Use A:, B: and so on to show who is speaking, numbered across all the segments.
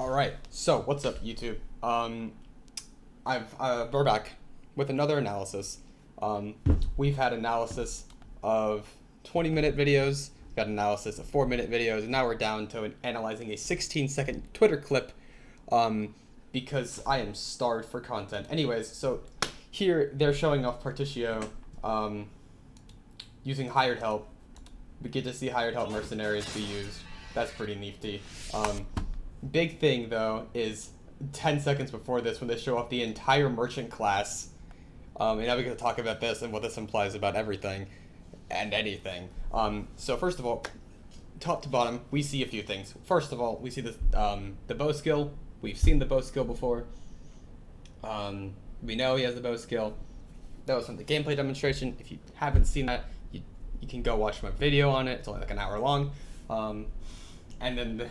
A: All right. So what's up, YouTube? We're back with another analysis. Um, we've had analysis of 20-minute videos. We've got analysis of 4-minute videos, and now we're down to analyzing a 16-second Twitter clip. Because I am starved for content. Anyways, so here they're showing off Particio, using hired help. We get to see hired help mercenaries be used. That's pretty nifty. Big thing though is 10 seconds before this when they show off the entire merchant class. And now we get to talk about this and what this implies about everything and anything. So first of all, top to bottom, we see a few things. First of all, we see the bow skill. We've seen the bow skill before. We know he has the bow skill. That was from the gameplay demonstration. If you haven't seen that, you can go watch my video on it. It's only like an hour long. And then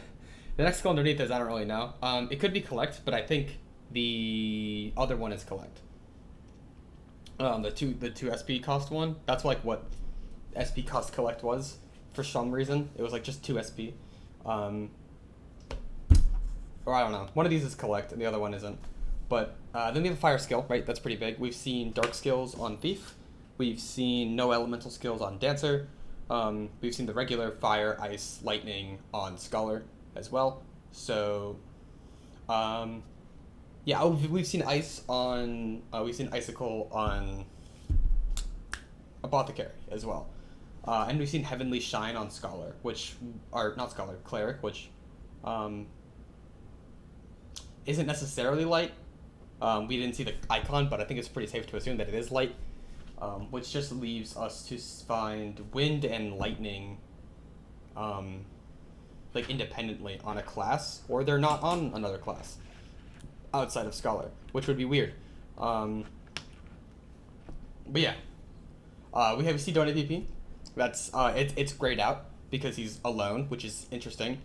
A: the next skill underneath is I don't really know. It could be collect, but I think the other one is collect. The two SP cost one. That's like what SP cost collect was for some reason. It was like just 2 SP. Or I don't know. One of these is collect and the other one isn't. But then we have a fire skill, right? That's pretty big. We've seen dark skills on Thief. We've seen no elemental skills on Dancer. We've seen the regular fire, ice, lightning on Scholar as well. So, yeah, we've seen ice on, we've seen icicle on Apothecary as well. And we've seen Heavenly Shine on Scholar, not Scholar, Cleric, which, isn't necessarily light. We didn't see the icon, but I think it's pretty safe to assume that it is light, which just leaves us to find wind and lightning like independently on a class, or they're not on another class outside of Scholar, which would be weird. But yeah, we see Donut VP. That's it's grayed out because he's alone, which is interesting.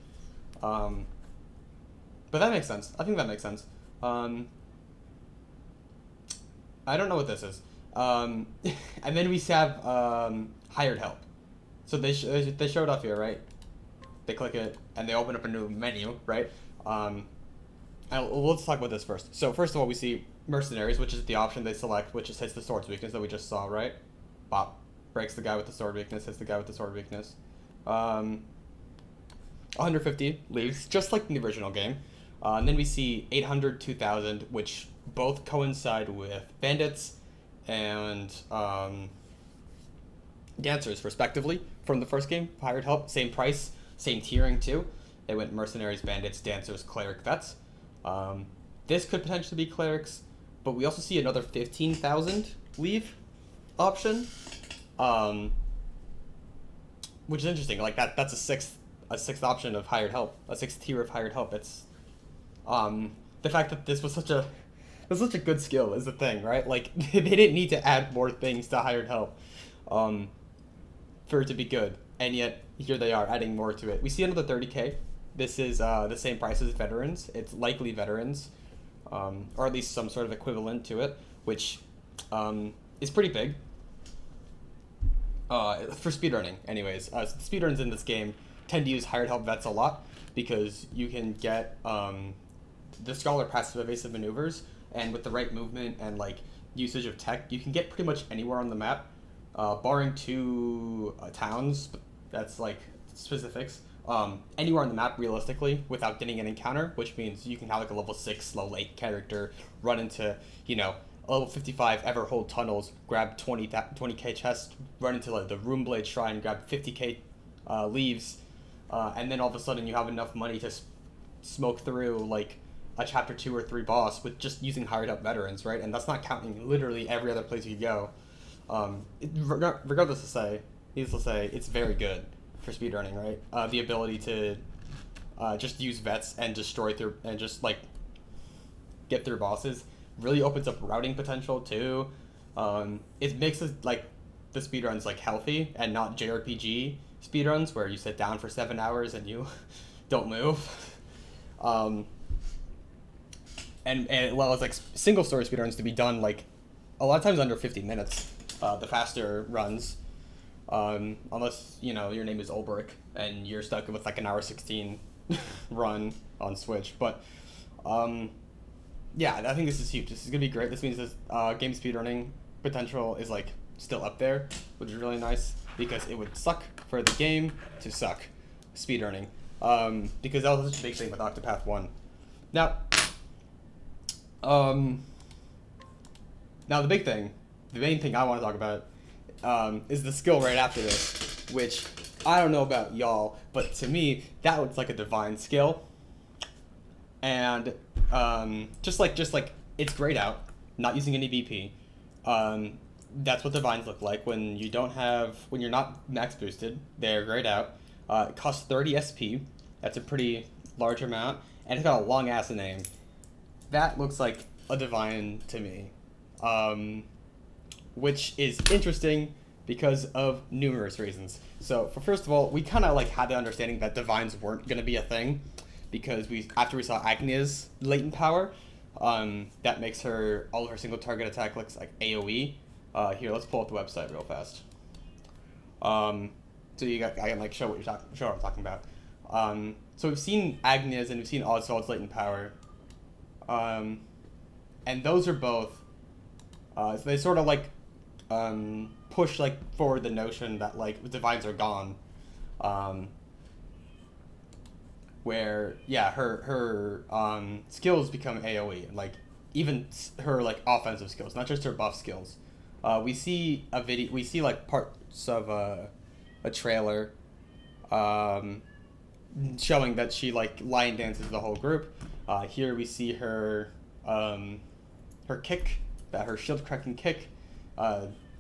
A: But that makes sense. I think that makes sense. I don't know what this is. And then we have hired help. So they showed off here, right? They click it and they open up a new menu, right? And let's talk about this first. So first of all, we see mercenaries, which is the option they select, which just hits the sword's weakness that we just saw, right? Bop, breaks the guy with the sword weakness, hits the guy with the sword weakness. 150 leaves, just like in the original game. And then we see 800, 2000, which both coincide with bandits and dancers, respectively, from the first game. Hired help, same price, same tiering too. They went mercenaries, bandits, dancers, cleric, vets. This could potentially be clerics, but we also see another 15,000 leave option, which is interesting. Like that's a sixth option of hired help, a sixth tier of hired help. It's the fact that this was such a good skill is the thing, right? Like they didn't need to add more things to hired help for it to be good, and yet here they are adding more to it. We see another 30k. This is the same price as veterans. It's likely veterans, or at least some sort of equivalent to it, which is pretty big for speedrunning. Anyways, so the speedruns in this game tend to use hired help vets a lot because you can get the Scholar passive evasive maneuvers, and with the right movement and like usage of tech, you can get pretty much anywhere on the map, barring 2 towns. That's like specifics. Anywhere on the map realistically without getting an encounter, which means you can have like a level 6, level 8 character run into, a level 55 Everhold tunnels, grab 20k chest, run into like the Runeblade Shrine, grab 50k leaves, and then all of a sudden you have enough money to smoke through like a chapter 2 or 3 boss with just using hired up veterans, right? And that's not counting literally every other place you go. Regardless needless to say, it's very good for speedrunning, right? The ability to just use vets and destroy through and just like get through bosses really opens up routing potential too. It makes it like the speedruns like healthy and not JRPG speedruns where you sit down for 7 hours and you don't move. And well, it's like single story speedruns to be done like a lot of times under 50 minutes. The faster runs, unless your name is Ulbrich and you're stuck with like an hour 16 run on Switch. But yeah, I think this is huge. This is gonna be great. This means this game speedrunning potential is like still up there, which is really nice because it would suck for the game to suck speedrunning. Because that was such a big thing with Octopath 1. Now, now the big thing, the main thing I want to talk about is the skill right after this, which I don't know about y'all, but to me, that looks like a divine skill. And just like it's grayed out, not using any BP. That's what divines look like when you're not max boosted. They're grayed out. It costs 30 SP. That's a pretty large amount, and it's got a long ass name. That looks like a divine to me, which is interesting because of numerous reasons. So, first of all, we kind of like had the understanding that divines weren't gonna be a thing, because after we saw Agnia's latent power, that makes all of her single target attack looks like AOE. Here, let's pull up the website real fast. So I can like show what I'm talking about. So we've seen Agnia's and we've seen Oswald's latent power, and those are both. So they sort of like push like forward the notion that like divines are gone. Where her skills become AOE, like even her like offensive skills, not just her buff skills. We see like parts of a trailer showing that she like lion dances the whole group. Here we see her kick, her shield cracking kick,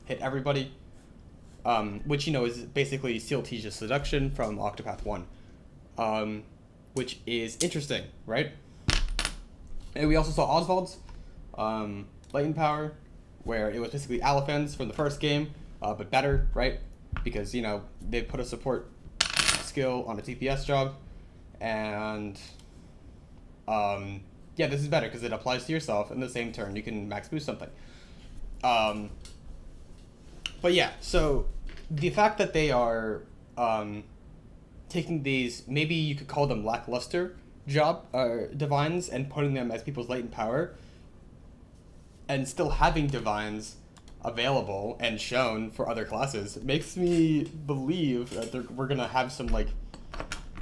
A: hit everybody, which is basically Steel Tij's seduction from Octopath 1. Which is interesting, right? And we also saw Oswald's latent power, where it was basically Aliphan's from the first game, but better, right? Because, they put a support skill on a TPS job, and this is better because it applies to yourself in the same turn. You can max boost something. But yeah, so the fact that they are taking these, maybe you could call them lackluster divines, and putting them as people's latent power, and still having divines available and shown for other classes, makes me believe that we're gonna have some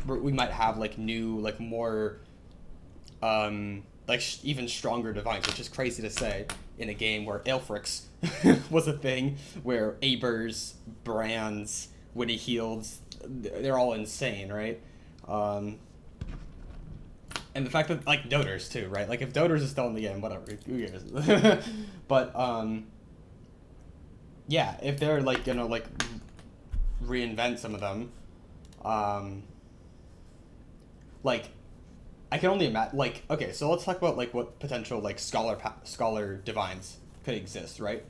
A: we might have like new, like more even stronger divines, which is crazy to say in a game where Aelfric's was a thing, where Abers, Brands, Witty Heals, they're all insane, right? And the fact that like Doters too, right? Like if Doters is still in the game, whatever, who cares? But if they're like gonna like reinvent some of them, like I can only imagine. Like, okay, so let's talk about like what potential like scholar divines could exist, right?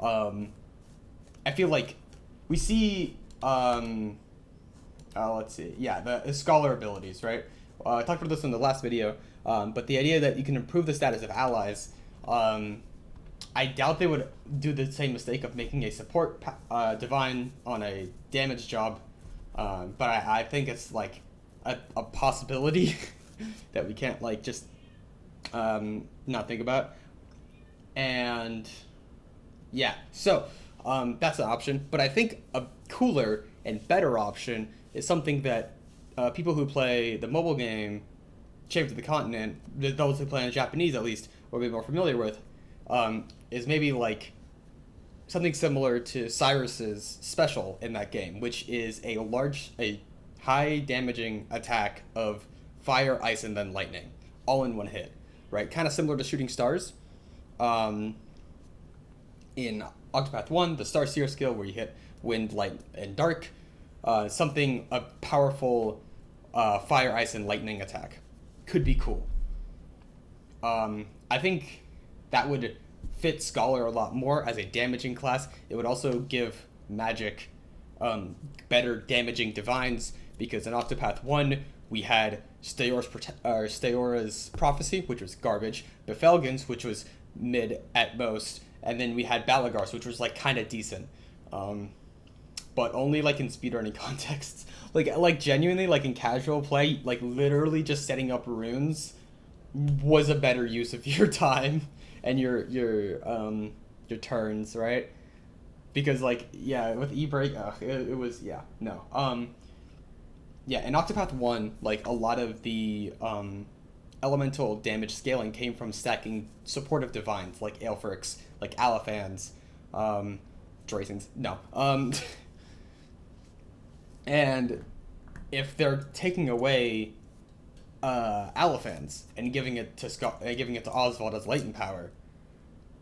A: I feel like we see let's see. Yeah, the scholar abilities, right? I talked about this in the last video, but the idea that you can improve the status of allies, I doubt they would do the same mistake of making a support divine on a damage job, but I think it's like a possibility that we can't like just not think about. And yeah, so that's an option, but I think a cooler and better option is something that people who play the mobile game Shape of the Continent, those who play in Japanese at least, will be more familiar with, is maybe like something similar to Cyrus's special in that game, which is a high damaging attack of fire, ice, and then lightning, all in one hit, right? Kind of similar to Shooting Stars. In Octopath 1, the Starseer skill, where you hit wind, light, and dark, a powerful fire, ice, and lightning attack could be cool. I think that would fit Scholar a lot more as a damaging class. It would also give Magic better damaging divines, because in Octopath 1 we had Steora's Prophecy, which was garbage, Befelgen's, which was mid at most, and then we had Balagar's, which was like kind of decent. but only like in speedrunning contexts. Like genuinely, like in casual play, like literally just setting up runes was a better use of your time and your turns, right? Because like yeah, with e-break, it was yeah no yeah, in Octopath 1, like a lot of the elemental damage scaling came from stacking supportive divines like Aelfrics, like Alifans, Draysons. No. And if they're taking away Alifans and giving it to Oswald as latent power,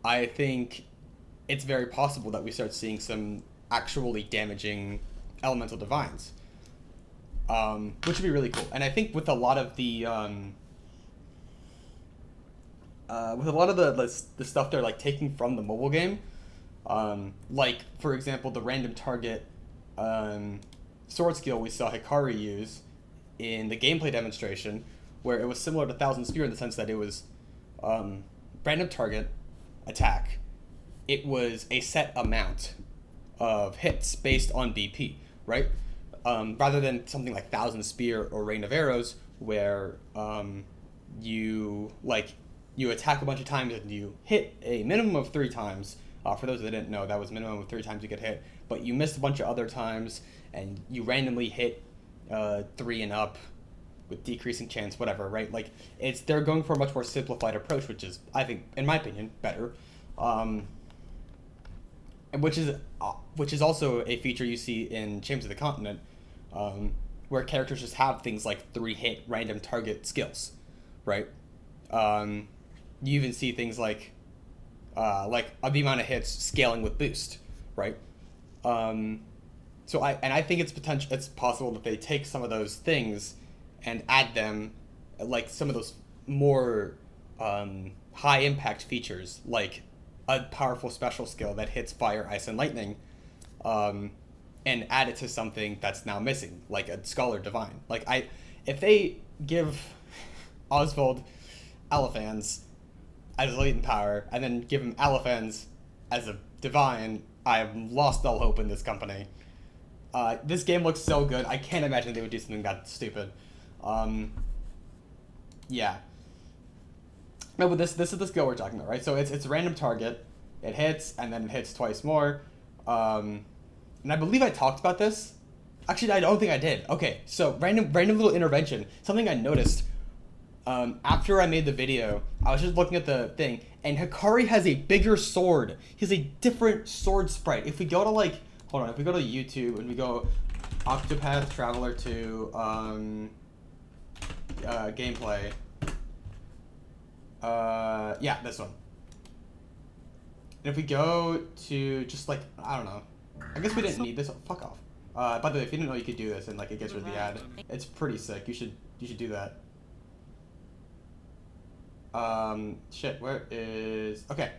A: I think it's very possible that we start seeing some actually damaging elemental divines, which would be really cool. And I think with a lot of the the stuff they're like taking from the mobile game, like for example the random target sword skill we saw Hikari use in the gameplay demonstration, where it was similar to Thousand Spear in the sense that it was random target attack. It was a set amount of hits based on BP, right? Rather than something like Thousand Spear or Rain of Arrows, where you attack a bunch of times and you hit a minimum of 3 times. For those that didn't know, that was minimum of 3 times you get hit, but you missed a bunch of other times, and you randomly hit 3 and up with decreasing chance, whatever, right? Like they're going for a much more simplified approach, which is, I think, in my opinion, better. And which is also a feature you see in Champions of the Continent, where characters just have things like 3-hit random target skills, right? You even see things like the amount of hits scaling with boost, right? So I think it's possible that they take some of those things and add them, like some of those more high impact features, like a powerful special skill that hits fire, ice, and lightning, and add it to something that's now missing, like a Scholar Divine. If they give Oswald Alifans as latent power and then give him Alifans as a divine, I've lost all hope in this company. This game looks so good. I can't imagine they would do something that stupid. Yeah. No, but this is the skill we're talking about, right? So it's a random target. It hits, and then it hits twice more. And I believe I talked about this. Actually, I don't think I did. Okay, so random little intervention. Something I noticed after I made the video, I was just looking at the thing, and Hikari has a bigger sword. He has a different sword sprite. If we go to if we go to YouTube and we go Octopath Traveler 2 gameplay, yeah, this one. And if we go to just I don't know, I guess we didn't need this. Fuck off. By the way, if you didn't know you could do this and it gets rid of the ad, it's pretty sick. You should do that. Shit, where is... Okay.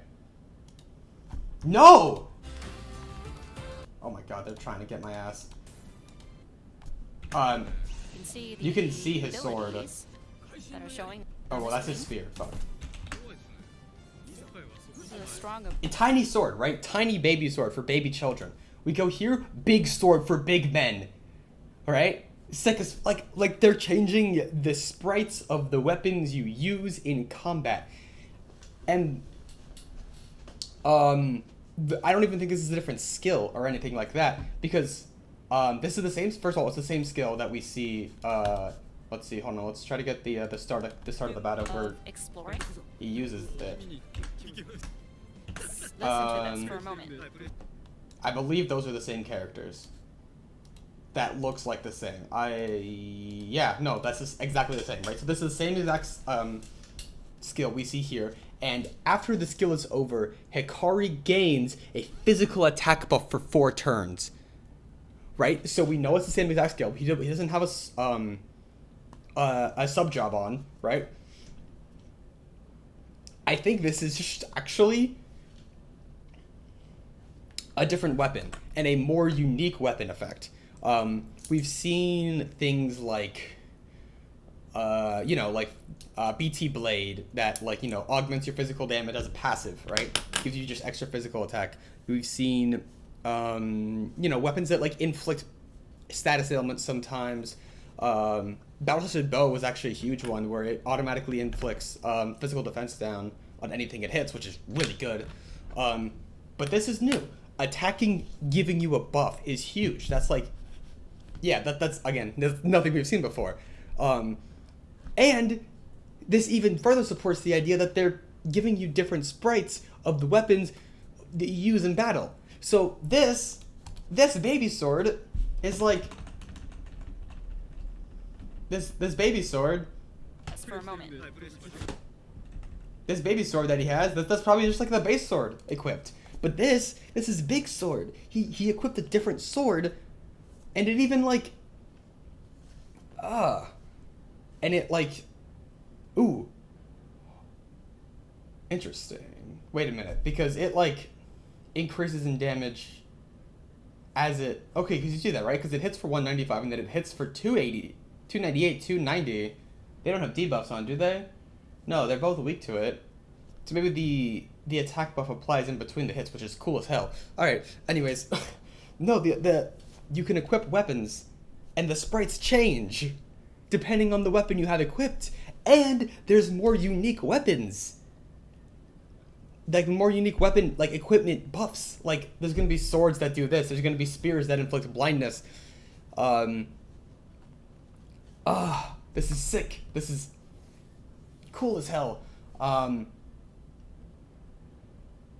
A: No! Oh my god, they're trying to get my ass. You can see his sword.
B: That are showing.
A: Oh, well, that's his spear. Fuck.
B: A
A: tiny sword, right? Tiny baby sword for baby children. We go here, big sword for big men. Alright? Sick as, like they're changing the sprites of the weapons you use in combat. And I don't even think this is a different skill or anything like that, because this is the same. First of all, it's the same skill that we see. Let's see. Hold on. Let's try to get the start of the battle where
B: exploring.
A: he uses it.
B: Listen to this for a moment.
A: I believe those are the same characters. That looks like the same. Yeah, no, that's just exactly the same, right? So this is the same exact skill we see here, and after the skill is over, Hikari gains a physical attack buff for 4 turns, right? So we know it's the same exact skill. He doesn't have a sub job on, right? I think this is just actually a different weapon and a more unique weapon effect. We've seen things like, BT Blade that, augments your physical damage as a passive, right? Gives you just extra physical attack. We've seen you know, weapons that like inflict status ailments sometimes. Battle-tested bow was actually a huge one where it automatically inflicts physical defense down on anything it hits, which is really good. But this is new. Attacking giving you a buff is huge. That's like, yeah, that's again, there's nothing we've seen before. And this even further supports the idea that they're giving you different sprites of the weapons that you use in battle. So this baby sword is like this baby sword.
B: For a moment.
A: This baby sword that he has, that's probably just like the base sword equipped. But this is big sword. He equipped a different sword, and it even like, and it like, ooh, interesting. Wait a minute, because it like increases in damage as it, okay, because you see that, right? Because it hits for 195 and then it hits for 280, 298, 290. They don't have debuffs on, do they? No, they're both weak to it. So maybe the attack buff applies in between the hits, which is cool as hell. Alright, anyways. No, you can equip weapons, and the sprites change depending on the weapon you have equipped. And there's more unique weapons. Like, more unique weapon, like, equipment buffs. Like, there's gonna be swords that do this. There's gonna be spears that inflict blindness. This is sick. This is cool as hell.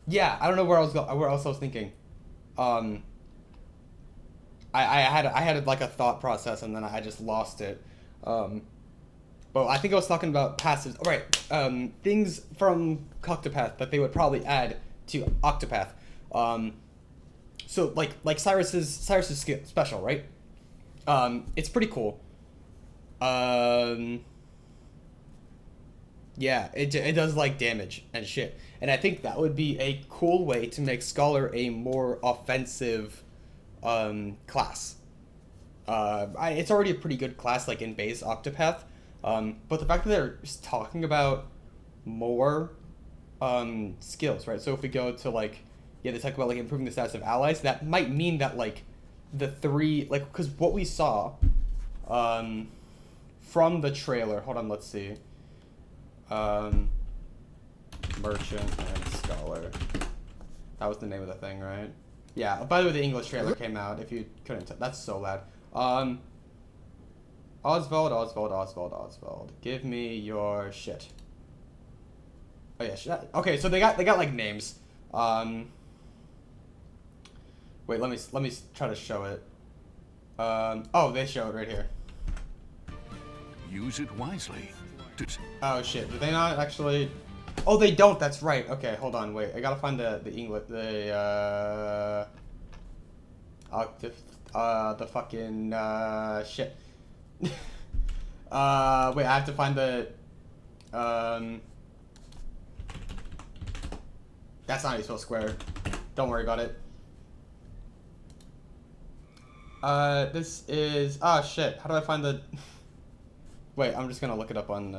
A: Yeah, I don't know where else I was thinking. I had like a thought process and then I just lost it. But I think I was talking about passives. All right, things from Octopath that they would probably add to Octopath. So like Cyrus's special, right? It's pretty cool. Yeah, it does like damage and shit. And I think that would be a cool way to make Scholar a more offensive class. It's already a pretty good class, like in base Octopath. But the fact that they're talking about more skills, right? So if we go to like, yeah, they talk about like improving the status of allies, that might mean that like the three, like, because what we saw from the trailer, hold on, let's see. Merchant and Scholar. That was the name of the thing, right? Yeah, by the way, the English trailer came out, if you couldn't tell. That's so loud. Oswald. Give me your shit. Oh yeah, shit. Okay, so they got like names. Wait, let me try to show it. Oh, they show it right here.
C: Use it wisely.
A: Oh shit, do they not actually? Oh, they don't. That's right. Okay, hold on. Wait, I gotta find the English, the fucking shit. Wait, I have to find the That's not how you spell square. Don't worry about it. This is, oh shit. How do I find the? Wait, I'm just gonna look it up on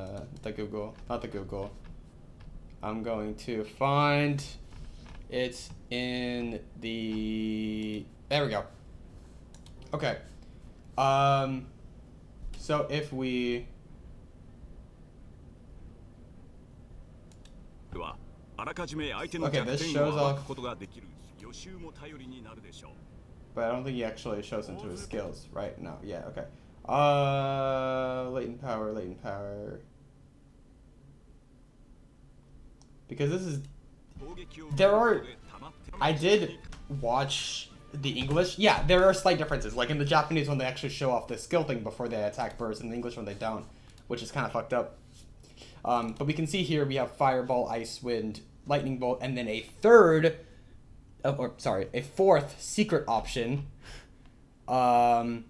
A: the Google, not the Google. I'm going to find it in the, there we go. Okay. So if we, okay, this shows off, but I don't think he actually shows into his skills, right? No, yeah, okay. Latent power. Because this is, I did watch the English. Yeah, there are slight differences. Like in the Japanese one, they actually show off the skill thing before they attack birds. In the English one, they don't, which is kind of fucked up. But we can see here we have Fireball, Ice Wind, Lightning Bolt, and then a fourth secret option. That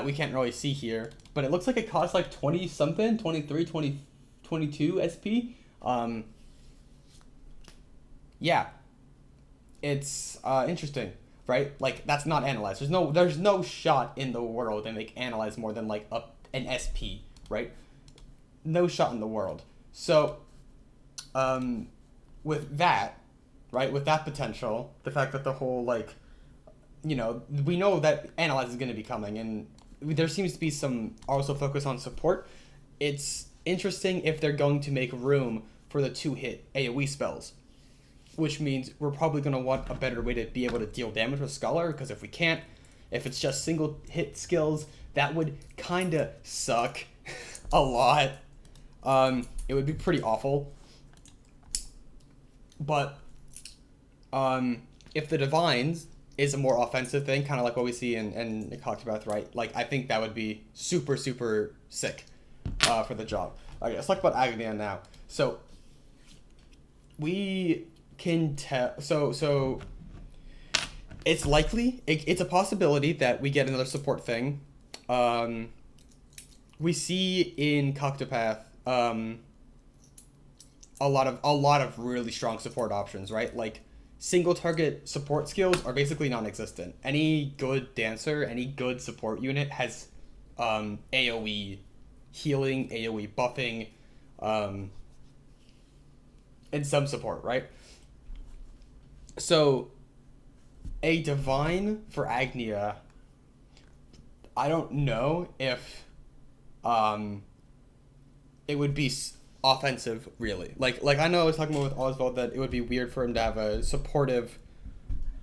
A: we can't really see here, but it looks like it costs like 20 something, 23, 22 SP. Yeah, it's interesting, right? Like that's not analyzed. There's no shot in the world they make analyze more than like an SP, right? No shot in the world. So, with that, right? With that potential, the fact that the whole like, we know that Analyze is going to be coming, and there seems to be some also focus on support. It's interesting if they're going to make room for the 2-hit AoE spells, which means we're probably going to want a better way to be able to deal damage with Scholar, because if we can't, if it's just single hit skills, that would kind of suck a lot. It would be pretty awful. But if the Divines is a more offensive thing, kind of like what we see in Octopath, right? Like, I think that would be super, super sick for the job. Okay, let's talk about Agnia now. So, we can tell... So it's likely, it's a possibility that we get another support thing. We see in Octopath a lot of really strong support options, right? Like, single target support skills are basically non-existent. Any good dancer, any good support unit has AoE healing, AoE buffing, and some support, right? So a divine for Agnia, I don't know if it would be offensive, really. Like I know I was talking about with Oswald that it would be weird for him to have a supportive,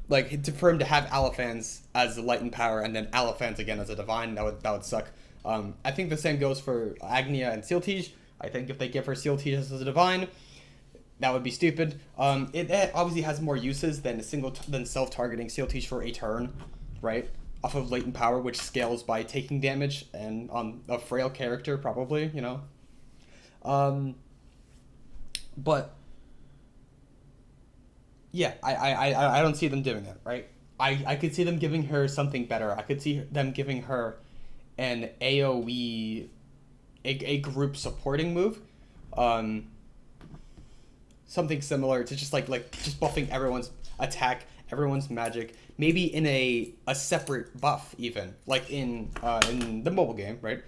A: for him to have Alifans as a light and power and then Alifans again as a divine. That would suck. I think the same goes for Agnia and Sealtige. I think if they give her Sealtige as a divine, that would be stupid. It obviously has more uses than self-targeting Sealtige for a turn, right? Off of latent power, which scales by taking damage and on a frail character, probably, But yeah, I don't see them doing that, right? I could see them giving her something better. I could see them giving her an AoE, a group supporting move, something similar to just like just buffing everyone's attack, everyone's magic, maybe in a separate buff, even like in the mobile game, right?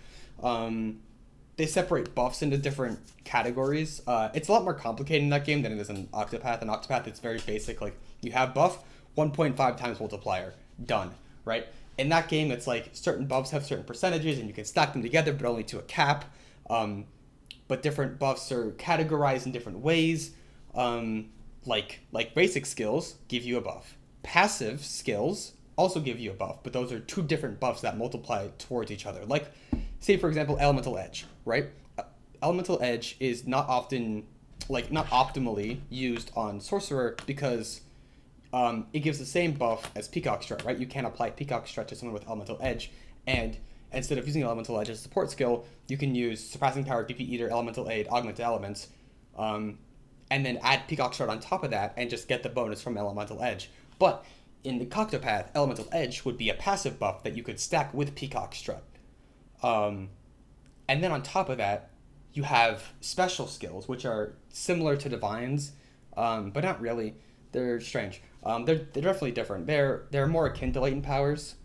A: They separate buffs into different categories. It's a lot more complicated in that game than it is in Octopath. In Octopath, it's very basic. Like, you have buff, 1.5 times multiplier, done, right? In that game, it's like certain buffs have certain percentages, and you can stack them together, but only to a cap. But different buffs are categorized in different ways. Like basic skills give you a buff. Passive skills also give you a buff, but those are two different buffs that multiply towards each other. Like, say, for example, Elemental Edge, right? Elemental Edge is not optimally used on Sorcerer because it gives the same buff as Peacock Strut, right? You can't apply Peacock Strut to someone with Elemental Edge, and instead of using Elemental Edge as a support skill, you can use Surpassing Power, BP Eater, Elemental Aid, Augment Elements, and then add Peacock Strut on top of that and just get the bonus from Elemental Edge. But in the Octopath, Elemental Edge would be a passive buff that you could stack with Peacock Strut. And then on top of that, you have special skills, which are similar to Divines, but not really. They're strange. They're definitely different. They're more akin to latent powers,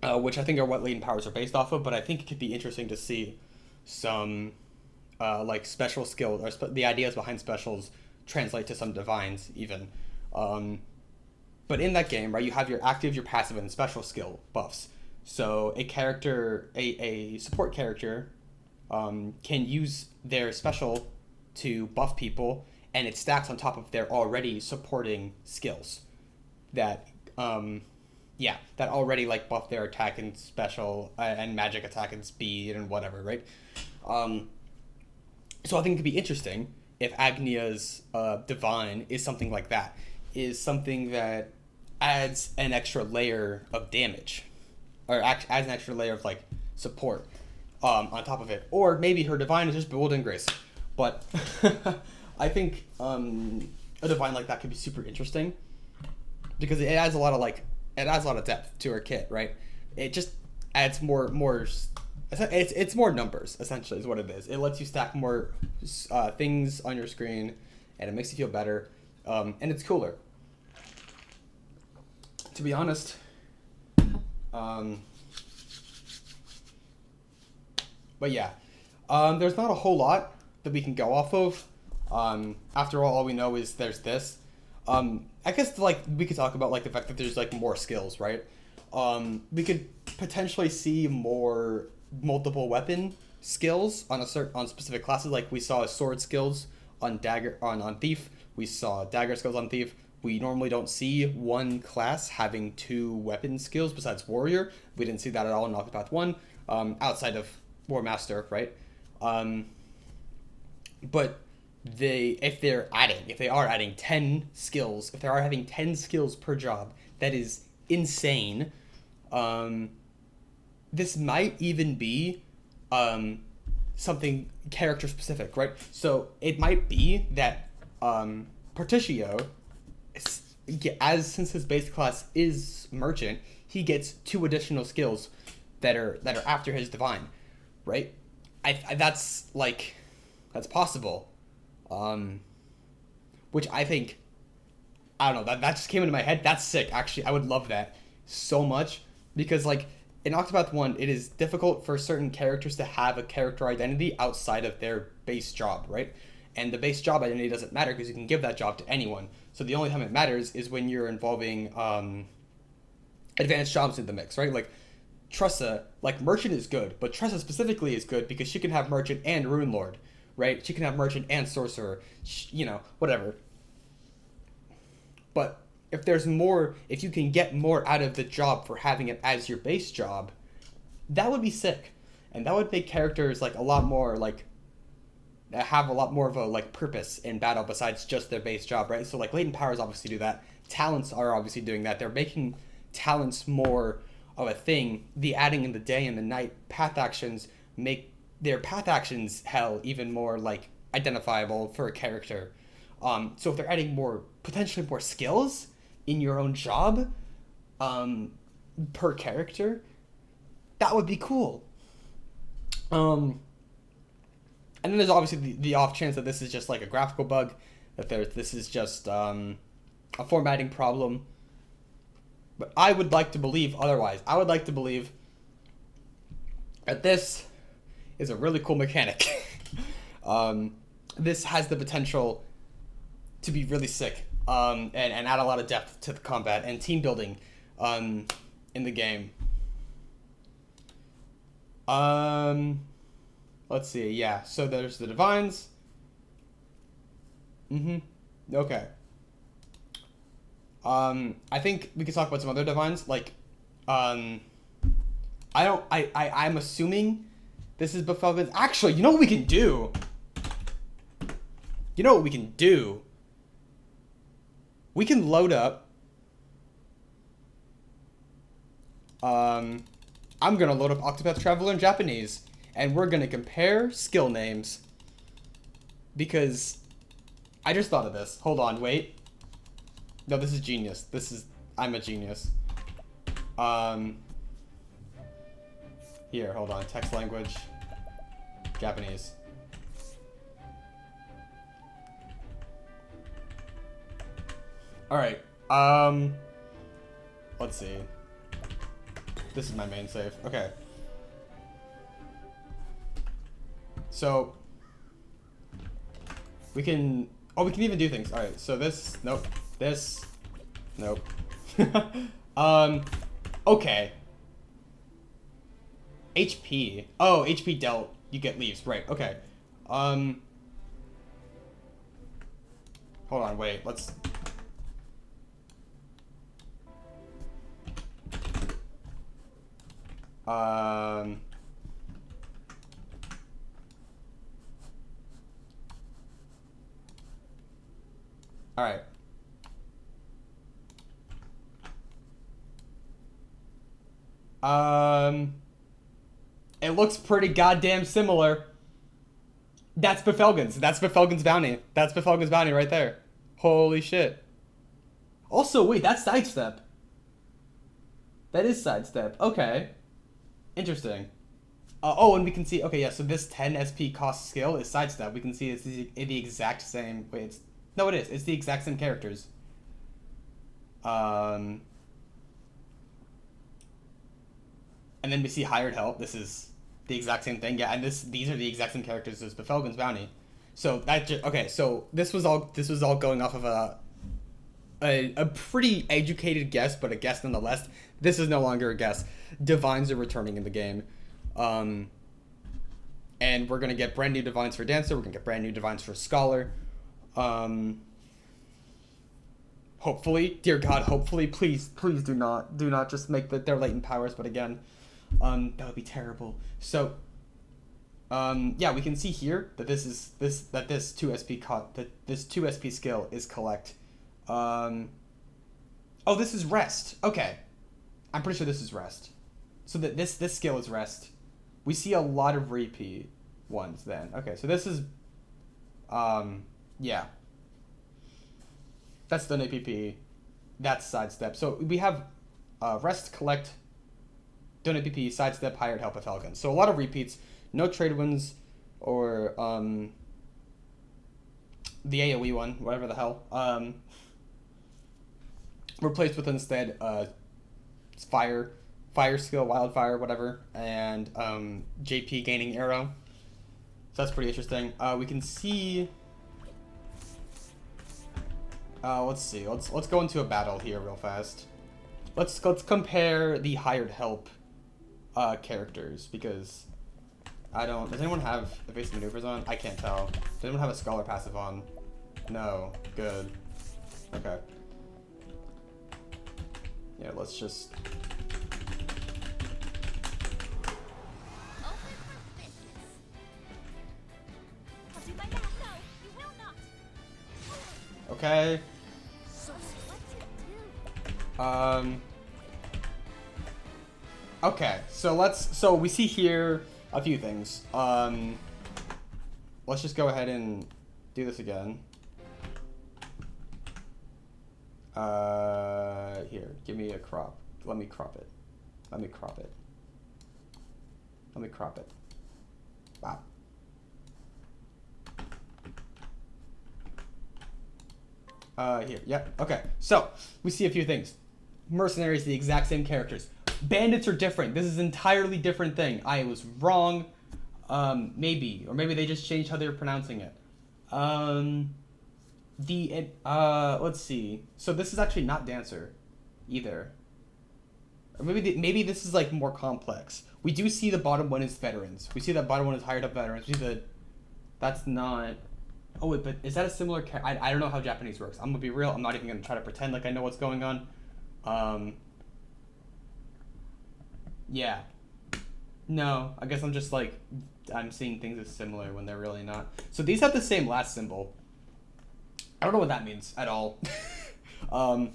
A: which I think are what latent powers are based off of, but I think it could be interesting to see some special skills, or the ideas behind specials translate to some Divines even. But in that game, right, you have your active, your passive, and special skill buffs. So a character, a support character, can use their special to buff people, and it stacks on top of their already supporting skills that already buff their attack and special and magic attack and speed and whatever, right? So I think it could be interesting if Agnia's Divine is something like that, is something that adds an extra layer of damage, or adds an extra layer of support on top of it. Or maybe her Divine is just Bewildering Grace. But I think a Divine like that could be super interesting because it adds a lot of depth to her kit, right? It just adds more. It's more numbers, essentially, is what it is. It lets you stack more things on your screen, and it makes you feel better, and it's cooler. To be honest, but yeah, there's not a whole lot that we can go off of. After all we know is there's this. I guess like we could talk about like the fact that there's like more skills, right? We could potentially see more multiple weapon skills on on specific classes. Like we saw sword skills on dagger on thief. We saw dagger skills on thief. We normally don't see one class having two weapon skills besides warrior. We didn't see that at all in Octopath 1, outside of War Master, right? But if they are adding 10 skills, if they are having 10 skills per job, that is insane. This might even be something character specific, right? So it might be that Particio, since his base class is merchant, he gets 2 additional skills that are after his divine, right? That's possible. Which I think, I don't know, that just came into my head. That's sick, actually. I would love that so much, because like in Octopath 1, it is difficult for certain characters to have a character identity outside of their base job, right? And the base job identity doesn't matter because you can give that job to anyone. So the only time it matters is when you're involving advanced jobs in the mix, right? Like Tressa, like Merchant is good, but Tressa specifically is good because she can have Merchant and Rune Lord, right? She can have Merchant and Sorcerer, whatever. But if you can get more out of the job for having it as your base job, that would be sick. And that would make characters like a lot more like have a lot more of a like purpose in battle besides just their base job, right? So like latent powers obviously do that. Talents are obviously doing that. They're making talents more of a thing. The adding in the day and the night path actions make their path actions even more like identifiable for a character. So if they're adding potentially more skills in your own job, per character, that would be cool. And then there's obviously the off chance that this is just like a graphical bug, that this is just a formatting problem. But I would like to believe otherwise. I would like to believe that this is a really cool mechanic. This has the potential to be really sick, and add a lot of depth to the combat and team building in the game. Let's see, yeah, so there's the divines. Okay. I think we could talk about some other divines, like, I'm assuming this is Befelgen's. Actually, you know what we can do? We can load up. I'm gonna load up Octopath Traveler in Japanese, and we're gonna compare skill names. Because I just thought of this. Hold on, wait. No, this is genius. I'm a genius. Here, hold on. Text language. Japanese. Alright, let's see. This is my main save. Okay. So, we can even do things. Alright, so this, nope. This, nope. Okay. HP. Oh, HP dealt. You get leaves. Right, okay. Hold on, wait, let's... Alright. It looks pretty goddamn similar. That's Befelgen's. That's Befelgen's bounty. That's Befelgen's bounty right there. Holy shit. Also, wait, that's sidestep. That is sidestep. Okay. Interesting. Oh, and we can see, okay, yeah, so this 10 SP cost skill is sidestep. We can see it's the exact same, wait, no, it is. It's the exact same characters. And then we see hired help. This is the exact same thing. Yeah, and these are the exact same characters as Befelgen's bounty. So that okay, so this was all going off of a pretty educated guess, but a guess nonetheless. This is no longer a guess. Divines are returning in the game. And we're going to get brand new divines for Dancer. We're going to get brand new divines for Scholar. Hopefully, dear God, hopefully, please do not just make their latent powers, but again, that would be terrible. So, yeah, we can see here that this 2SP skill is collect. Oh, this is rest. Okay. I'm pretty sure this is rest. So that this skill is rest. We see a lot of repeat ones then. Okay, so this is yeah. That's the APP. That's sidestep. So we have rest, collect, donate PP, sidestep, hired help with Helgen. So a lot of repeats, no trade wins or the AoE one, whatever the hell. Replaced with instead fire skill, wildfire, whatever, and JP gaining arrow. So that's pretty interesting. We can see. Let's see. Let's go into a battle here real fast. Let's compare the hired help characters because I don't. Does anyone have evasive maneuvers on? I can't tell. Does anyone have a scholar passive on? No. Good. Okay. Yeah. Let's just. Okay. Okay, so we see here a few things. Let's just go ahead and do this again. Here, give me a crop. Let me crop it. Wow. Here, yep, okay. So, we see a few things. Mercenaries, the exact same characters. Bandits are different. This is an entirely different thing. I was wrong. Maybe. Or maybe they just changed how they were pronouncing it. Let's see. So this is actually not Dancer, either. Or maybe this is, like, more complex. We do see the bottom one is Veterans. We see that bottom one is hired up Veterans. We see that's not... Oh, wait, but is that a similar... I don't know how Japanese works. I'm going to be real. I'm not even going to try to pretend like I know what's going on. Yeah. No, I guess I'm just, like... I'm seeing things as similar when they're really not. So these have the same last symbol. I don't know what that means at all. I'm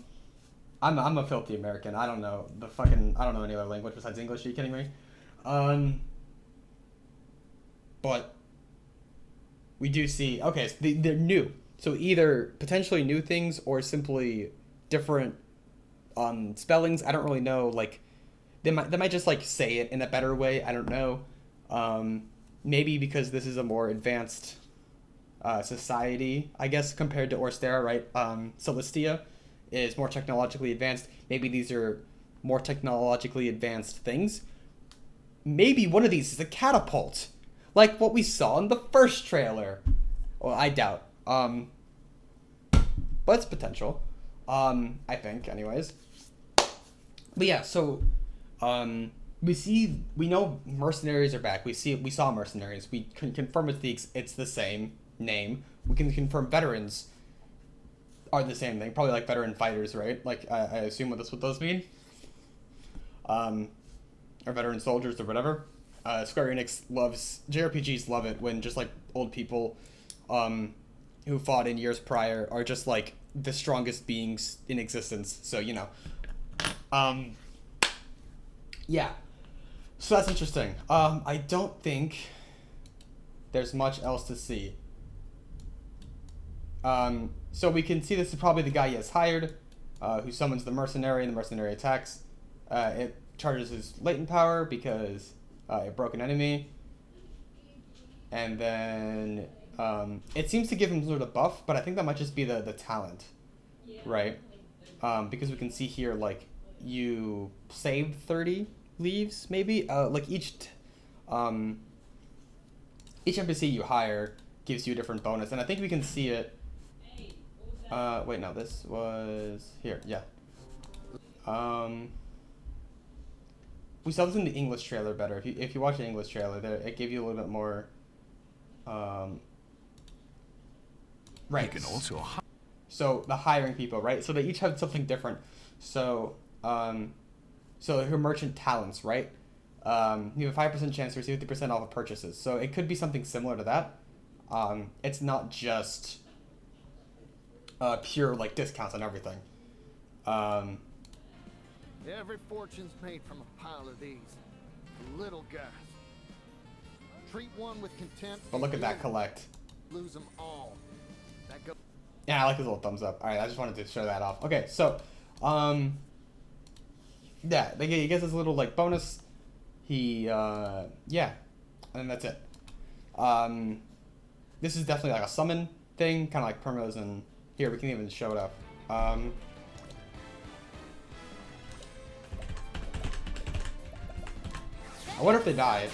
A: a filthy American. I don't know. I don't know any other language besides English. Are you kidding me? But... we do see, okay, so they're new. So either potentially new things or simply different spellings. I don't really know. Like, they might just, like, say it in a better way. I don't know. Maybe because this is a more advanced society, I guess, compared to Orstera, right? Celestia is more technologically advanced. Maybe these are more technologically advanced things. Maybe one of these is a catapult. Like what we saw in the first trailer. Well, I doubt. But it's potential. I think, anyways. But yeah, so we know mercenaries are back. We saw mercenaries. We can confirm it's the same name. We can confirm veterans are the same thing. Probably like veteran fighters, right? Like I assume that's what those mean. Or veteran soldiers or whatever. Square Enix JRPGs love it when just like old people who fought in years prior are just like the strongest beings in existence. So, you know. Yeah. So that's interesting. I don't think there's much else to see. So we can see this is probably the guy he has hired, who summons the mercenary and the mercenary attacks. It charges his latent power because it broke an enemy. And then it seems to give him sort of buff, but I think that might just be the talent, right? Because we can see here, like, you saved 30 leaves, maybe? Like, each NPC you hire gives you a different bonus, and I think we can see it Wait, no, this was here. Yeah. We saw this in the English trailer better. If you watch the English trailer, there it gave you a little bit more. Right.
C: You can also
A: So the hiring people, right? So they each have something different. So so her merchant talents, right? You have a 5% chance to receive 50% off of purchases. So it could be something similar to that. It's not just pure like discounts on everything.
D: Every fortune's made from a pile of these little guys. Treat one with contempt.
A: But look at that collect.
D: Lose them all. That go.
A: Yeah, I like his little thumbs up. All right, I just wanted to show that off. Okay, so yeah, he gets his little like bonus. He yeah, and that's it. This is definitely like a summon thing, kind of like permos, and here we can even show it up. I wonder if they died.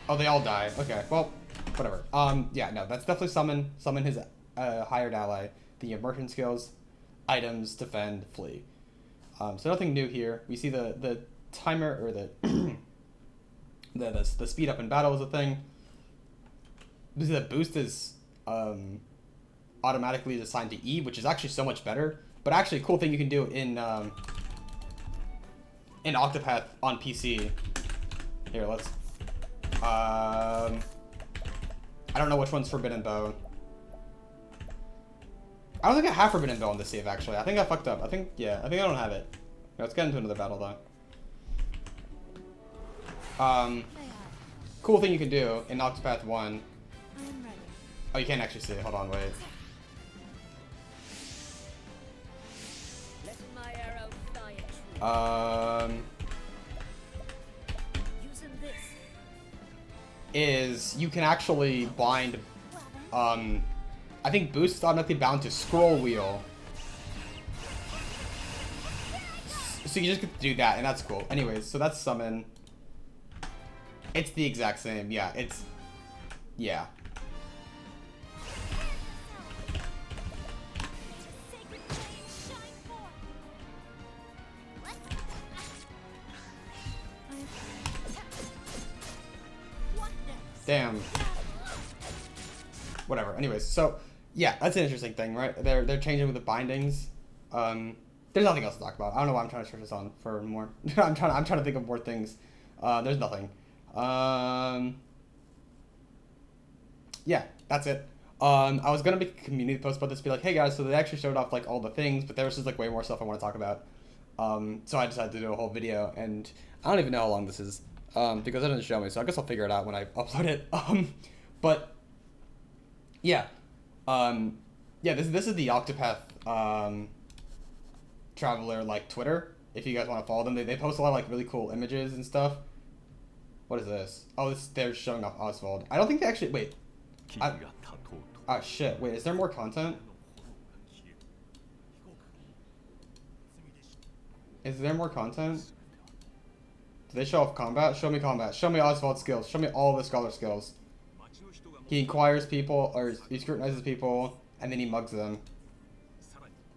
A: Oh, they all died. Okay, well, whatever. Yeah, no, that's definitely summon. Summon his hired ally. The immersion skills, items, defend, flee. So nothing new here. We see the timer or the the speed up in battle is a thing. We see that boost is automatically assigned to E, which is actually so much better. But actually, a cool thing you can do in Octopath on PC. Here, let's. I don't know which one's Forbidden Bow. I don't think I have Forbidden Bow on the save, actually. I think I fucked up. I think I don't have it. Let's get into another battle, though. Cool thing you can do in Octopath 1. Oh, you can't actually see it. Hold on, wait. Is you can actually bind, I think boost is automatically bound to scroll wheel. So you just get to do that, and that's cool. Anyways, so that's summon. It's the exact same, yeah, yeah. Damn. Whatever. Anyways, so yeah, that's an interesting thing, right? They're changing with the bindings. There's nothing else to talk about. I don't know why I'm trying to search this on for more. I'm trying to think of more things. There's nothing. Yeah, that's it. I was gonna make a community post about this, be like, hey guys, so they actually showed off like all the things, but there was just like way more stuff I want to talk about. So I decided to do a whole video, and I don't even know how long this is. Because it didn't show me, so I guess I'll figure it out when I upload it. But yeah, this is the Octopath Traveler like Twitter. If you guys want to follow them, they post a lot of like really cool images and stuff. What is this? Oh, they're showing off Oswald. I don't think they actually wait. Oh shit! Wait, is there more content? Is there more content? They show off combat? Show me combat. Show me Oswald's skills. Show me all the scholar skills. He inquires people, or he scrutinizes people, and then he mugs them.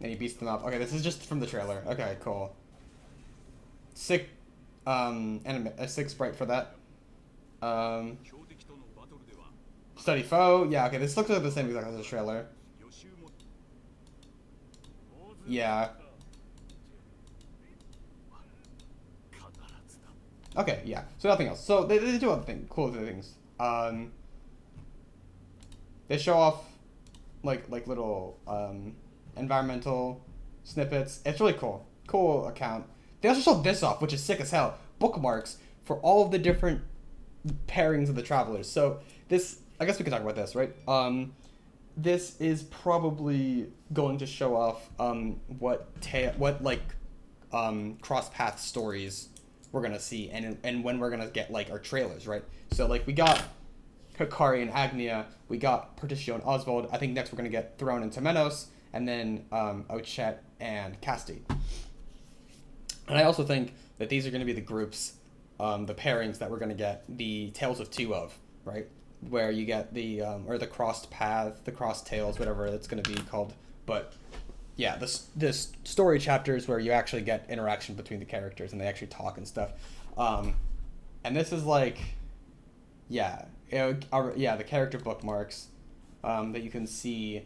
A: And he beats them up. Okay, this is just from the trailer. Okay, cool. Sick, a sick sprite for that. Study foe. Yeah, okay, this looks like the same exact as the trailer. Yeah. Okay, yeah. So nothing else. So they do other cool things. They show off like little environmental snippets. It's really cool. Cool account. They also show this off, which is sick as hell. Bookmarks for all of the different pairings of the travelers. So this, I guess we can talk about this, right? This is probably going to show off what cross path stories we're gonna see, and when we're gonna get like our trailers, right? So like we got Hikari and Agnia, we got Pertitio and Oswald. I think next we're gonna get Throne and Temenos, and then Ochet and Casti. And I also think that these are gonna be the groups, the pairings that we're gonna get the Tales of Two of, right? where you get the or the crossed path, the crossed tails, whatever it's going to be called. But yeah, this story chapters where you actually get interaction between the characters and they actually talk and stuff. And this is like, yeah, the character bookmarks that you can see,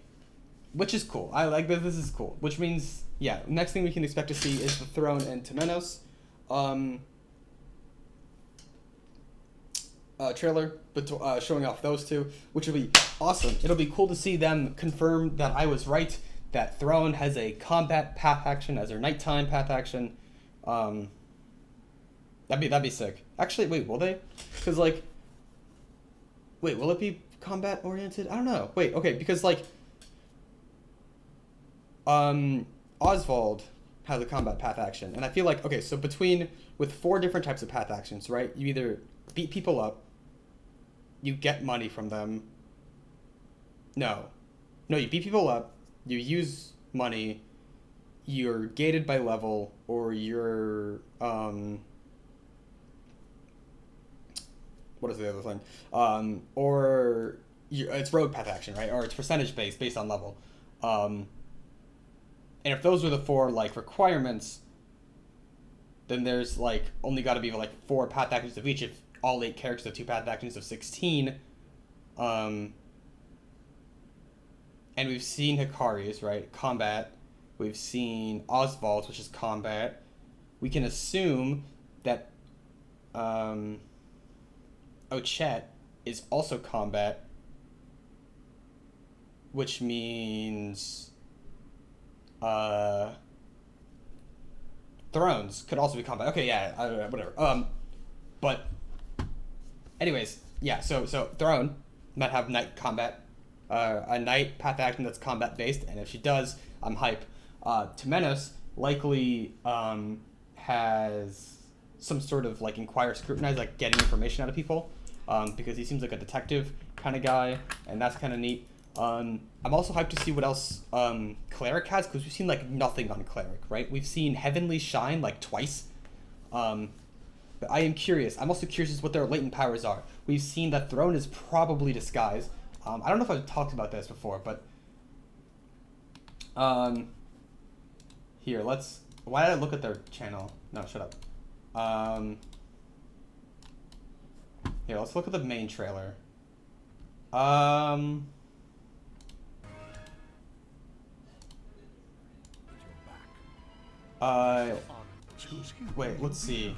A: which is cool. I like that. This is cool, which means, yeah, next thing we can expect to see is the throne and Temenos trailer, but showing off those two, which will be awesome. It'll be cool to see them confirm that I was right, that Throne has a combat path action as their nighttime path action. That'd be sick. Actually, wait, will they? Because like, wait, will it be combat oriented? I don't know. Wait, okay, because like, Oswald has a combat path action, and I feel like, okay, so with 4 different types of path actions, right? You either beat people up, you get money from them. No, you beat people up, you use money, you're gated by level, or you're what is the other thing? Or it's rogue path action, right? Or it's percentage based on level. And if those are the 4 like requirements, then there's like only got to be like 4 path actions of each. If all 8 characters have 2 path actions of 16, and we've seen Hikari's, right? Combat. We've seen Oswald's, which is combat. We can assume that Ochet is also combat, which means Thrones could also be combat. Okay, yeah, whatever. But anyways, yeah, so Throne might have night combat, a night path action that's combat based, and if she does, I'm hype. Temenos likely has some sort of like inquire, scrutinize, like getting information out of people, because he seems like a detective kind of guy, and that's kind of neat. I'm also hyped to see what else Cleric has, because we've seen like nothing on Cleric, right? We've seen Heavenly Shine like twice. But I am curious. I'm also curious as what their latent powers are. We've seen that Throne is probably Disguise. I don't know if I've talked about this before, but here, why did I look at their channel? No, shut up. Here, let's look at the main trailer. Wait, let's see.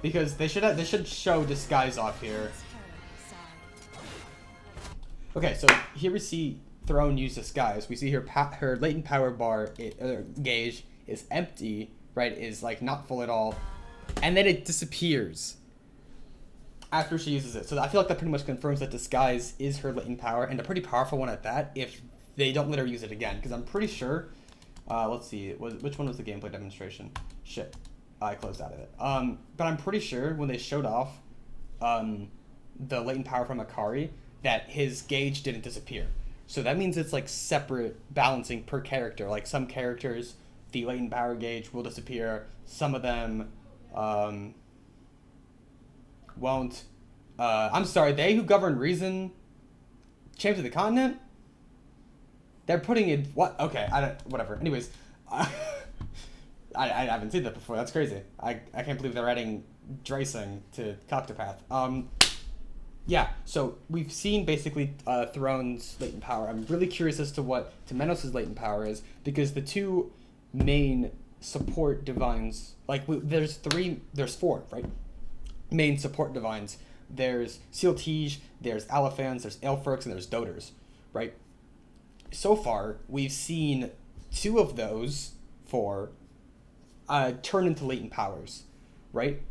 A: Because they should show Disguise off here. Okay, so here we see Throne use Disguise. We see her latent power bar gauge is empty, right? Is like not full at all, and then it disappears after she uses it. So I feel like that pretty much confirms that Disguise is her latent power, and a pretty powerful one at that. If they don't let her use it again, because I'm pretty sure. Let's see. Which one was the gameplay demonstration? Shit, I closed out of it. But I'm pretty sure when they showed off the latent power from Akari, that his gauge didn't disappear. So that means it's like separate balancing per character. Like some characters, the latent power gauge will disappear. Some of them won't. I'm sorry, they who govern reason, Champions of the Continent? They're putting in what? Okay, whatever. Anyways, I haven't seen that before. That's crazy. I can't believe they're adding Dracing to Octopath. Yeah, so we've seen basically Throne's latent power. I'm really curious as to what Temenos' latent power is, because the 2 main support divines, like there's 4, right? Main support divines. There's Sealtige, there's Alifans, there's Aelfrics, and there's Doters, right? So far, we've seen 2 of those 4 turn into latent powers, right?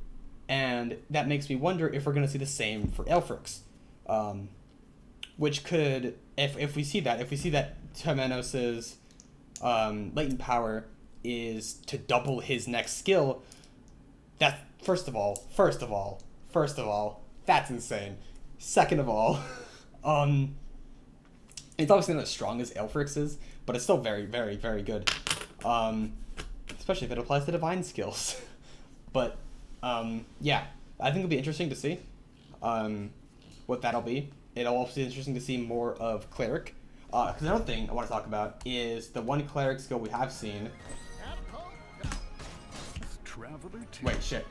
A: And that makes me wonder if we're going to see the same for Aelfrics, which could, if we see that Temenos' latent power is to double his next skill, that first of all, that's insane. Second of all, it's obviously not as strong as Aelfrics is, but it's still very, very, very good. Especially if it applies to divine skills. But, yeah, I think it'll be interesting to see. what that'll be. It'll also be interesting to see more of Cleric. Because another thing I want to talk about is the one Cleric skill we have seen. Wait, shit.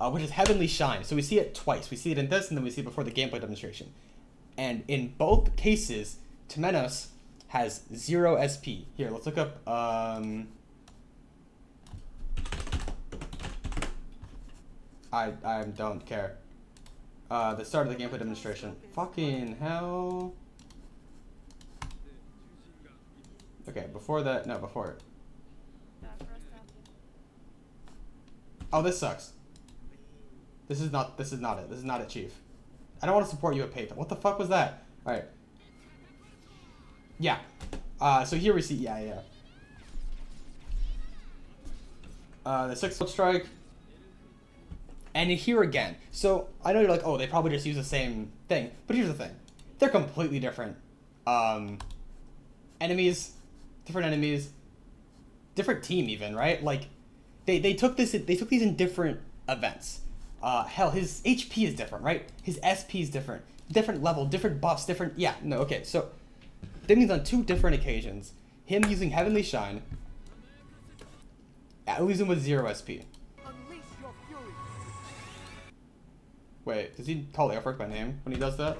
A: Which is Heavenly Shine. So we see it twice. We see it in this, and then we see it before the gameplay demonstration. And in both cases, Temenos has 0 SP. Here, let's look up. I don't care. The start of the gameplay demonstration. Fucking hell. Okay, before that, no, before it. Oh, this sucks. This is not it. This is not it, Chief. I don't want to support you at PayPal. What the fuck was that? Alright. Yeah. So here we see, yeah. The 6-foot strike. And here again. So, I know you're like, oh, they probably just use the same thing. But here's the thing. They're completely different. Enemies. Different enemies. Different team even, right? Like, they took these in different events. Hell, his HP is different, right? His SP is different. Different level, different buffs, different... Yeah, no, okay. So, that means on 2 different occasions, him using Heavenly Shine, losing with 0 SP. Wait, does he call Airforce by name when he does that?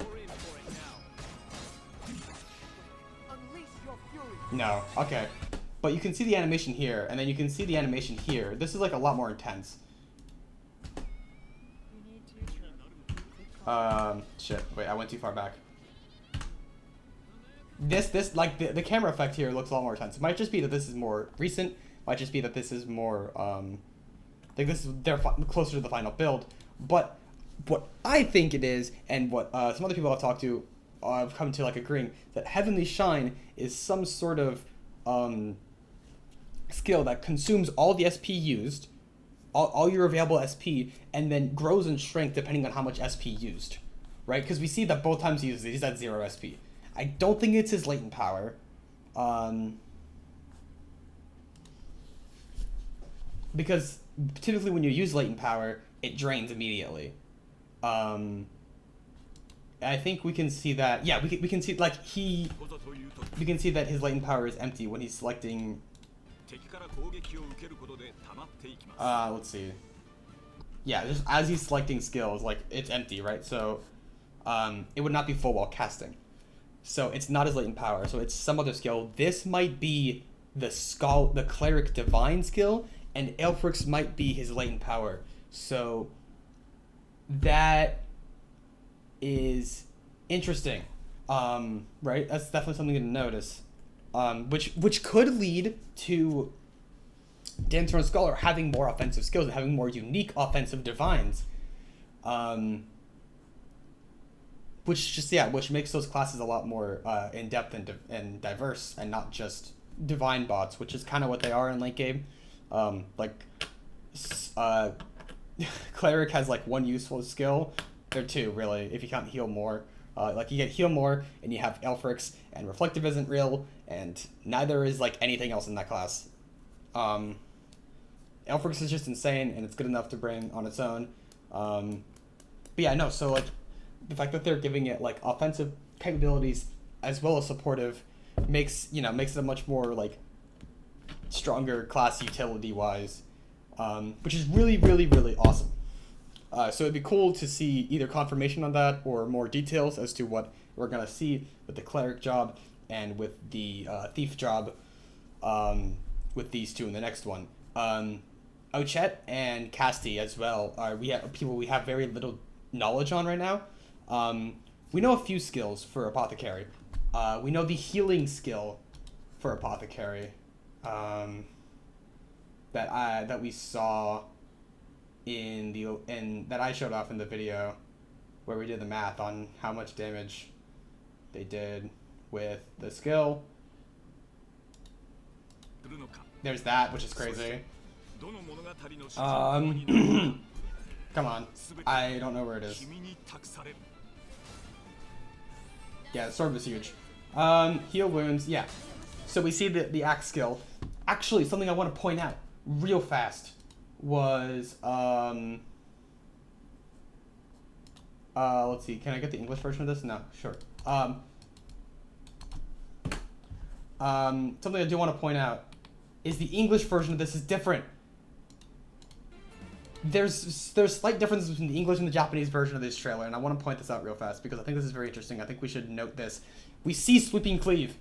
A: No, okay. But you can see the animation here, and then you can see the animation here. This is like a lot more intense. Shit, wait, I went too far back. This, like, the camera effect here looks a lot more intense. It might just be that this is more recent. Might just be that this is more, like, they're closer to the final build. But what I think it is, and what some other people I've talked to have come to, like, agreeing, that Heavenly Shine is some sort of, skill that consumes all the SP used, all your available SP, and then grows in strength depending on how much SP used, right? Because we see that both times he uses it, he's at 0 SP. I don't think it's his latent power. Because typically when you use latent power, it drains immediately. I think we can see that. Yeah, we can see, like, we can see that his latent power is empty when he's selecting. Let's see. Yeah, just as he's selecting skills, like, it's empty, right? So, it would not be full while casting. So it's not his latent power. So it's some other skill. This might be the Cleric Divine skill, and Aelfric's might be his latent power. So that is interesting, right? That's definitely something to notice, which could lead to Dancer and Scholar having more offensive skills and having more unique offensive divines, which makes those classes a lot more in depth and diverse, and not just divine bots, which is kind of what they are in late game. Cleric has, like, 1 useful skill. There are 2, really, if you can't heal more. Like, you get heal more, and you have Aelfric's, and Reflective isn't real, and neither is, like, anything else in that class. Aelfric's is just insane, and it's good enough to bring on its own. But yeah, no, so, like, the fact that they're giving it, like, offensive capabilities as well as supportive makes it a much more, like, stronger class utility-wise, which is really, really, really awesome. So it'd be cool to see either confirmation on that or more details as to what we're going to see with the Cleric job and with the Thief job, with these 2 in the next one. Ochet and Casti as well are people we have very little knowledge on right now. We know a few skills for Apothecary. We know the healing skill for Apothecary, that we saw that I showed off in the video where we did the math on how much damage they did with the skill. There's that, which is crazy. Come on. I don't know where it is. Yeah, the sword was huge. Heal wounds, yeah. So we see the axe skill. Actually, something I want to point out real fast was Let's see. Can I get the English version of this? No. Sure. Something I do want to point out is the English version of this is different. There's slight differences between the English and the Japanese version of this trailer, and I want to point this out real fast because I think this is very interesting. I think we should note this. We see sweeping cleave.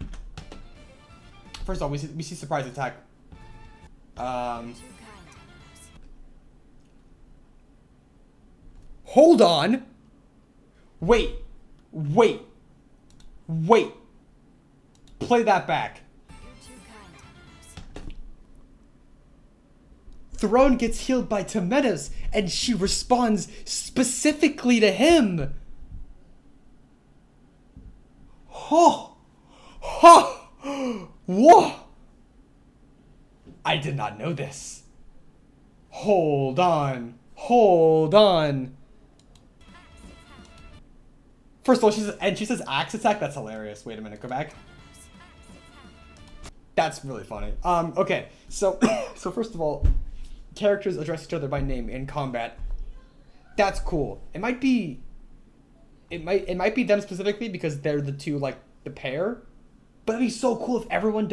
A: First of all, we see surprise attack. Hold on. Wait. Play that back. Throne gets healed by Temenos, and she responds specifically to him. Oh! Whoa! I did not know this. Hold on. First of all, she says axe attack. That's hilarious. Wait a minute. Go back. That's really funny. Okay. So first of all, characters address each other by name in combat. That's cool. It might be them specifically because they're the two, like, the pair. But it'd be so cool if everyone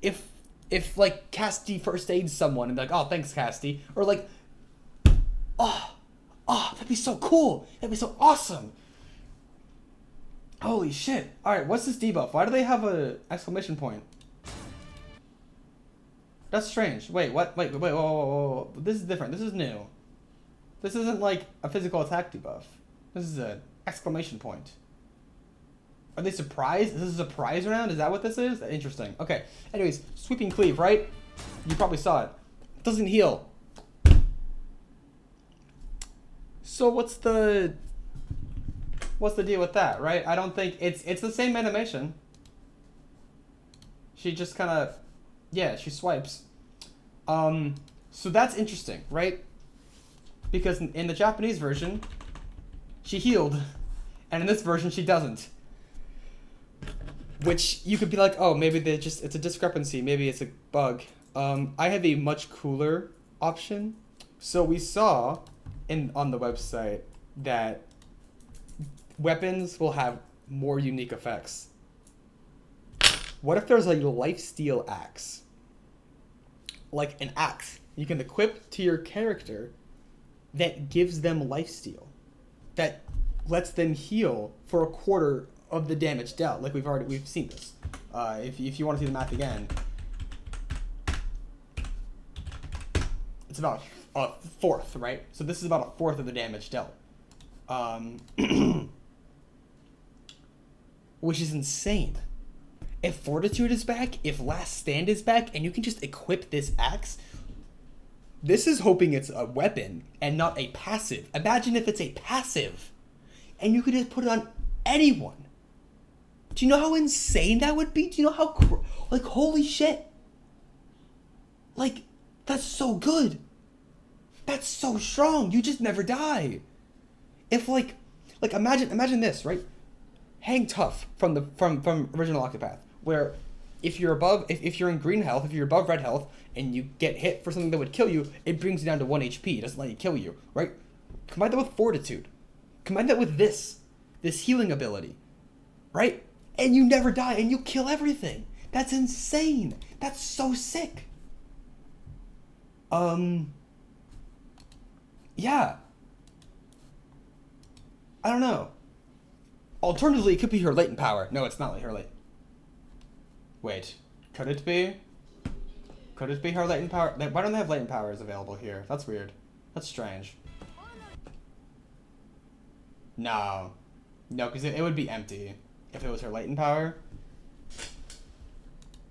A: if like Casti first aids someone and be like, oh, thanks, Casti, or like, oh, that'd be so cool. That'd be so awesome. Holy shit. All right, what's this debuff? Why do they have a exclamation point? That's strange. Wait, what? Wait, whoa. This is different. This is new. This isn't like a physical attack debuff. This is an exclamation point. Are they surprised? Is this a surprise round? Is that what this is? Interesting. Okay. Anyways, sweeping cleave, right? You probably saw it. It doesn't heal. So what's the deal with that, right? I don't think it's the same animation. She just kind of, yeah, she swipes. So that's interesting, right? Because in the Japanese version, she healed, and in this version she doesn't. Which you could be like, oh, maybe it's a discrepancy, maybe it's a bug. I have a much cooler option. So we saw on the website that weapons will have more unique effects. What if there's a lifesteal axe? Like an axe you can equip to your character that gives them lifesteal, that lets them heal for a quarter of the damage dealt. Like we've seen this. If you want to see the math again, it's about a fourth, right? So this is about a fourth of the damage dealt, which is insane. If Fortitude is back, if Last Stand is back, and you can just equip this axe, this is hoping it's a weapon and not a passive. Imagine if it's a passive, and you could just put it on anyone. Do you know how insane that would be? Do you know how, like, holy shit. Like, that's so good. That's so strong. You just never die. If, like imagine this, right? Hang Tough from original Octopath, where if you're in green health, if you're above red health, and you get hit for something that would kill you, it brings you down to 1 HP. It doesn't let you kill you, right? Combine that with Fortitude. Combine that with this healing ability, right? And you never die, and you kill everything. That's insane. That's so sick. Yeah. I don't know. Alternatively, it could be her latent power. No, it's not like her latent. Wait, could it be? Could it be her latent power? Why don't they have latent powers available here? That's weird. That's strange. No, because it would be empty if it was her latent power.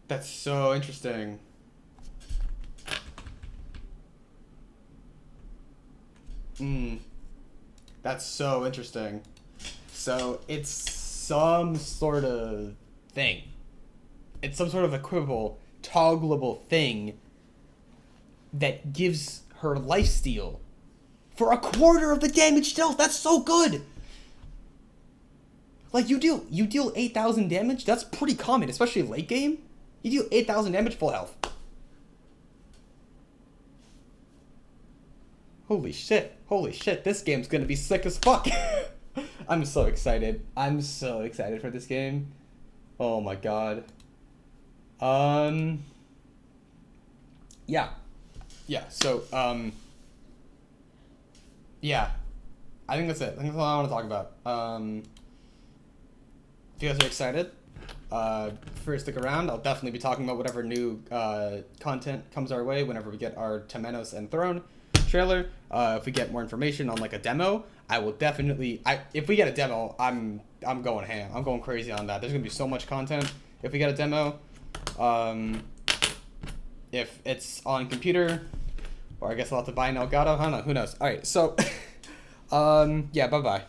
A: That's so interesting. That's so interesting. So it's some sort of thing. It's some sort of equipable, toggleable thing that gives her lifesteal for a quarter of the damage dealt. That's so good. Like, you deal 8,000 damage. That's pretty common, especially late game. You deal 8,000 damage full health. Holy shit, this game's gonna be sick as fuck. I'm so excited. I'm so excited for this game. Oh my god. Yeah. Yeah, so, yeah. I think that's it. I think that's all I want to talk about. If you guys are excited, stick around. I'll definitely be talking about whatever new content comes our way whenever we get our Temenos and Throne trailer. If we get more information on like a demo, I will definitely. If we get a demo, I'm going ham. I'm going crazy on that. There's gonna be so much content if we get a demo. If it's on computer, or I guess I'll have to buy an Elgato. I don't know. Who knows? All right. So, yeah. Bye bye.